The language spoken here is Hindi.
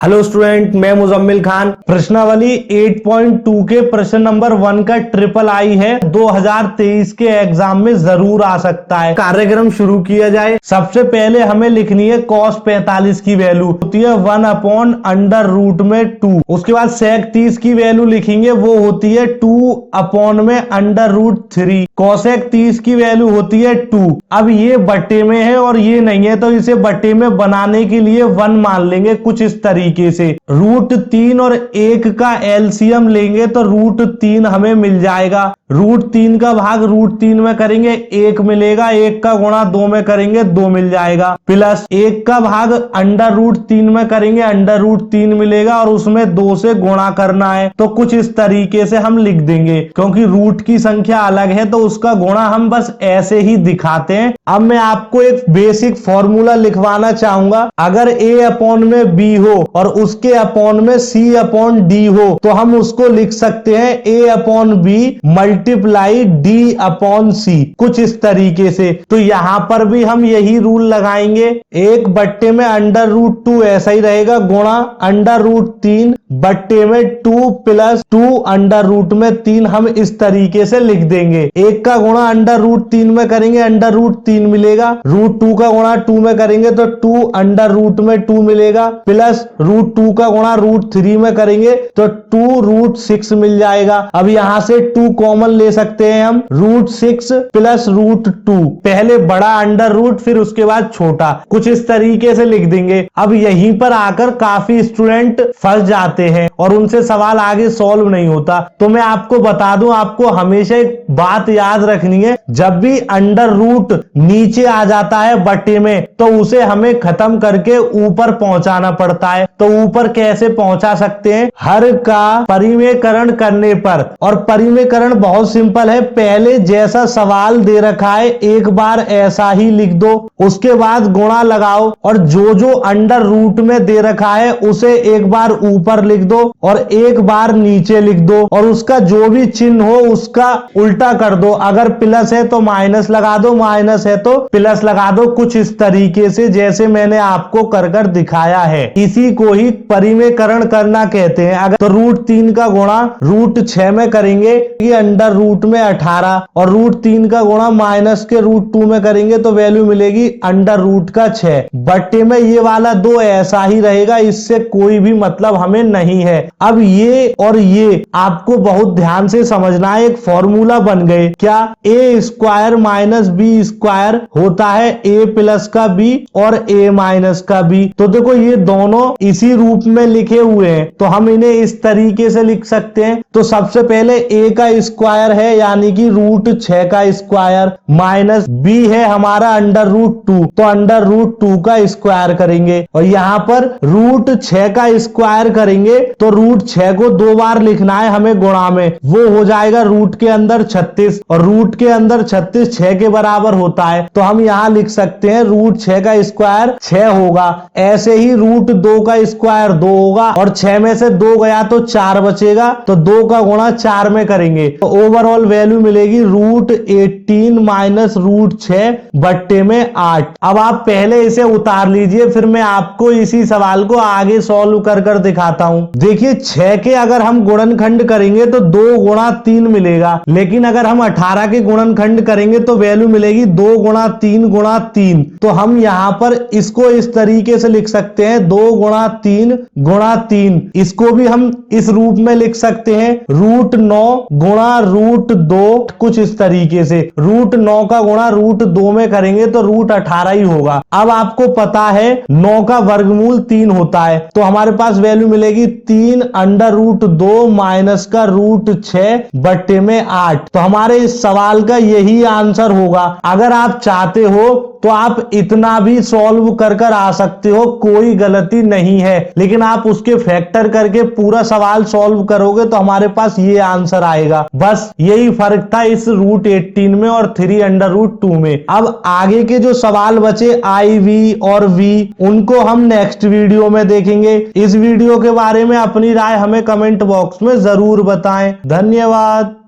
हेलो स्टूडेंट, मैं मुजम्मिल खान। प्रश्नावली 8.2 के प्रश्न नंबर 1 का ट्रिपल आई है, 2023 के एग्जाम में जरूर आ सकता है। कार्यक्रम शुरू किया जाए। सबसे पहले हमें लिखनी है cos 45 की वैल्यू होती है 1/√2। उसके बाद sec 30 की वैल्यू लिखेंगे, वो होती है 2/√3। cosec 30 की वैल्यू होती है 2। अब ये बट्टे में है और ये नहीं है, तो इसे बट्टे में बनाने के लिए 1 मान लेंगे कुछ इस तरीके से। √3 और 1 का एलसीएम लेंगे तो √3 हमें मिल जाएगा। √3 का भाग √3 में करेंगे 1 मिलेगा, 1 का गुणा 2 में करेंगे 2 मिल जाएगा, प्लस 1 का भाग √3 में करेंगे √3 मिलेगा और उसमें 2 से गुणा करना है। तो कुछ इस तरीके से हम लिख देंगे, क्योंकि रूट की संख्या अलग है तो उसका गुणा हम बस ऐसे ही दिखाते हैं। अब मैं आपको एक बेसिक फॉर्मूला लिखवाना चाहूंगा। अगर a/b हो और उसके अपॉन में c/d हो तो हम उसको लिख सकते हैं a/b मल्टीप्लाई d/c, कुछ इस तरीके से। तो यहां पर भी हम यही रूल लगाएंगे, 1 बट्टे में √2 ऐसा ही रहेगा, गुणा √3 बट्टे में 2 प्लस 2 हम इस तरीके से लिख देंगे। 1 का गुणा √3 में करेंगे √3 मिलेगा, √2 का गुणा 2 में करेंगे तो 2 मिलेगा, प्लस √2 का गुणा √3 में करेंगे तो 2√6 मिल जाएगा। अब यहां से 2 कॉमन ले सकते हैं हम, √6 प्लस √2, पहले बड़ा अंडर रूट फिर उसके बाद छोटा, कुछ इस तरीके से लिख देंगे। अब यहीं पर आकर काफी स्टूडेंट फंस जाते हैं और उनसे सवाल आगे सॉल्व नहीं होता। तो मैं आपको बता दूं, आपको हमेशा एक बात याद रखनी है, जब भी अंडर रूट नीचे आ जाता है बट्टे में तो उसे हमें खत्म करके ऊपर पहुंचाना पड़ता है। तो ऊपर कैसे पहुंचा सकते हैं? हर का परिमेयकरण करने पर, और परिमेयकरण बहुत सिंपल है, पहले जैसा सवाल दे रखा है एक बार ऐसा ही लिख दो, उसके बाद गुणा लगाओ और जो जो अंडर रूट में दे रखा है उसे एक बार ऊपर लिख दो और एक बार नीचे लिख दो, और उसका जो भी चिन्ह हो उसका उल्टा कर दो। अगर प्लस है तो माइनस लगा दो, माइनस है तो प्लस लगा दो, कुछ इस तरीके से जैसे मैंने आपको कर कर दिखाया है। इसी को ही परिमेयकरण करना कहते हैं। अगर तो √3 का गुणा √6 में करेंगे ये अंडर रूट में 18, और √3 का गुणा माइनस के √2 में करेंगे तो वैल्यू मिलेगी अंडर रूट का 6। बट्टे में ये वाला 2 ऐसा ही रहेगा, इससे कोई भी मतलब हमें नहीं है। अब ये और ये आपको बहुत ध्यान से समझना है, एक फॉर्मूला बन गए क्या, a² माइनस b² होता है a प्लस का b और a माइनस का b। तो देखो ये दोनों इसी रूप में लिखे हुए हैं तो हम इन्हें इस तरीके से लिख सकते हैं। तो सबसे पहले a का स्क्वायर है यानी कि √6 का स्क्वायर, माइनस b है हमारा अंडर रूट 2, तो अंडर रूट 2 का स्क्वायर करेंगे, और यहां पर √6 का स्क्वायर करेंगे तो √6 को 2 बार लिखना है हमें गुणा में, वो हो जाएगा रूट के अंदर 36, और रूट के अंदर 36 6 के बराबर होता है, तो हम यहां लिख सकते हैं √6 का स्क्वायर 6 होगा। ऐसे ही √2 का स्क्वायर 2 होगा, और 6 में से 2 गया तो 4 बचेगा, तो 2 का गुणा 4 में करेंगे तो ओवरऑल वैल्यू मिलेगी √18 माइनस √6 बट्टे में 8। अब आप पहले इसे उतार लीजिए, फिर मैं आपको इसी सवाल को आगे सॉल्व कर कर दिखाता हूं। देखिए 6 के अगर हम गुणनखंड करेंगे तो 2 गुणा 3 मिलेगा, लेकिन अगर हम 18 के गुणनखंड करेंगे तो वैल्यू मिलेगी 2 गुणा 3 गुणा 3। तो हम यहां पर इसको इस तरीके से लिख सकते हैं 2 गुणा 3 गुणा 3। इसको भी हम इस रूप में लिख सकते हैं √9 गुणा √2, कुछ इस तरीके से। √9 का गुणा √2 में करेंगे तो √18 ही होगा। अब आपको पता है 9 का वर्गमूल 3 होता है, तो हमारे पास वैल्यू मिलेगी 3 अंडर रूट 2 माइनस का √6 बट्टे में 8। तो हमारे इस सवाल का यही आंसर होगा। अगर आप चाहते हो तो आप इतना भी सॉल्व कर कर आ सकते हो, कोई गलती नहीं है, लेकिन आप उसके फैक्टर करके पूरा सवाल सॉल्व करोगे तो हमारे पास ये आंसर आएगा। बस यही फर्क था इस √18 में और 3 अंडर रूट 2 में। अब आगे के जो सवाल बचे I, V और V, उनको हम नेक्स्ट वीडियो में देखेंगे। इस वीडियो के बारे में अपनी राय हमें कमेंट बॉक्स में जरूर बताएं। धन्यवाद।